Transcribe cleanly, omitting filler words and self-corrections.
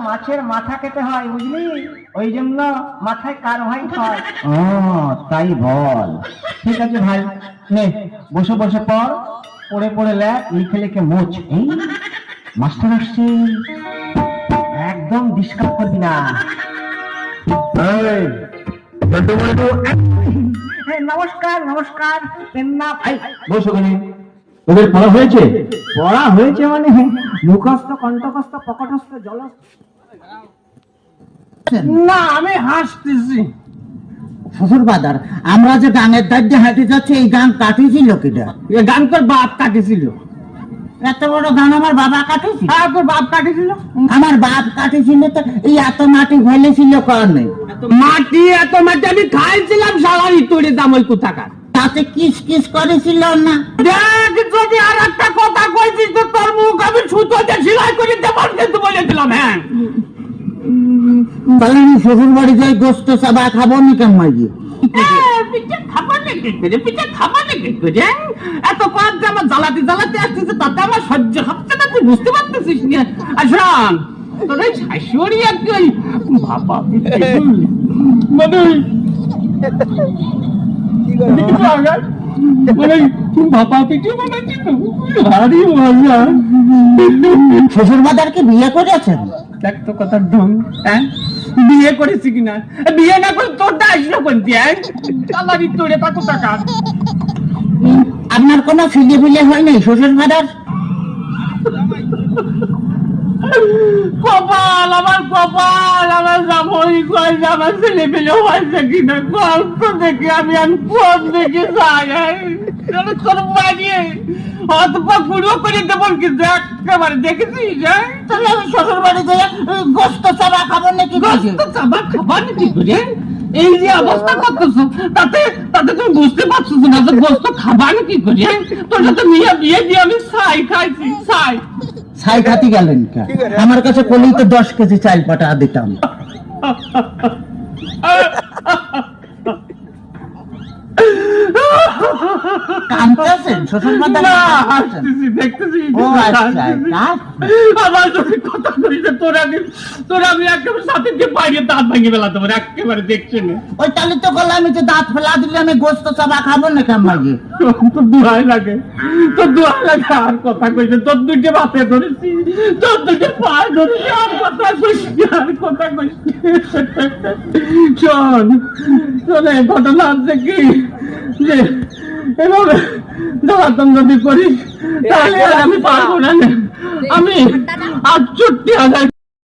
মাছের মাথা খেতে হয় বুঝলি, ওই জন্য মাথায় কার্বাইড হয়। ও তাই বল। ঠিক আছে ভাই, নে বসে বসে পড়, পড়ে পড়ে লেখ, লিখে লিখে মোচ। এই মাস্টার আসছে, একদম ডিস্টার্ব করবি না। নমস্কার নমস্কার, পেন্না ভাই। বসো ওখানে। তোদের পড়া হয়েছে? পড়া হয়েছে মানে মুখস্থ, কণ্ঠস্থ, প্রকটস্থ, জলস্থ। না, আমি হাসতেছি। শ্বশুর বাদার, আমরা যে গাঙের দাঁড়িয়ে হাঁটে যাচ্ছে, এই গান কাটিয়েছিল কেটা? এ গান তোর বাপ কাটেছিল। এত বড় গান আমার বাবা কাটেছিল? হ্যাঁ, তোর বাপ কাটেছিল। আমার বাপ কাটেছিল তো এই এত মাটি ফেলেছিল কারণে। মাটি এত মাটি আমি খাইছিলাম, সালারি তোরে দাম ওই কোথাকার। তাতে কিস কিস করেছিল না? দেখ, যদি আর একটা কথা কইছিস তো তোর মুখ আমি সুতোতে সেলাই করে দেবার কিন্তু বলেছিলাম। হ্যাঁ, তাহলে আমি শ্বশুর বাড়ি যাই, গোস্ত চাবা খাবো নি কেন মাইয়ে? পিঠে খাবার লেগে করে, পিঠে খাবার লেগে করে এত পাঁচ যে আমার জ্বালাতে জ্বালাতে আসতেছে, তাতে আমার সহ্য হচ্ছে না, তুই বুঝতে পারতেছিস না। আসলাম তোর ওই শাশুড়ি আর কি ওই বাবা মানে ভাপা পিঠে বানাচ্ছিল, ভারী মজা। শ্বশুর বাদারকে বিয়ে করেছেন? দেখ তো কথার ঢং। হ্যাঁ, বিয়ে করেছি কিনা? বিয়ে না করে তোরটা আসলো কোনটি? সালারি তোরে কত টাকা? আপনার কোনো ছেলে ফিলে হয় নাই শ্বশুর বাদার? কপাল আমার, কপাল আমার, জামাই কয় যে আমার ছেলে পেলে হয়েছে কিনা, গল্প দেখে আমি কোন দেখে যাই তোর বাড়িয়ে অথবা পুরো করে দেবো কিন্তু একেবারে দেখেছিস। তাহলে আমি শ্বশুর বাড়ি যাই গোস্ত চাবা খাবো নাকি? গোস্ত চাবা খাবার কি করে? এই যে অবস্থা করতেছো, তাতে তাতে তুমি বুঝতে পারছো না যে গোস্ত খাবার কি করে? তোর সাথে বিয়ে দিয়ে আমি ছাই খাইছি, ছাই। ছাই খাতি গেলেন কে? আমার কাছে কলেই তো 10 কেজি চাল পাঠা দিতাম। কাঁদতেছেন শ্বশুর বাদার? হাসতেছি, দেখতেছি। ও আচ্ছা, আমার যদি কথা কইছে তোর আমি একেবারে সাথে দিয়ে বাইরে দাঁত ভাঙিয়ে ফেলাতে পারি, একেবারে দেখছে না। ওই তাহলে তো বললাম আমি যে দাঁত ফেলা দিলে আমি গোস্ত চাবা খাবো না কেন মাগি? তোর দোহাই লাগে, তোর দোহাই লাগে। আর কথা কইছে, তোর দুইটা বাতে ধরেছি, তোর দুইটা পায়ে ধরেছি, আর কথা কইছি, আর কথা কইছি। শোন শোন, এই ঘটনা হচ্ছে কি যে এভাবে জ্বালাতন যদি করিস তাহলে আর আমি পারবো না। আমি 68,000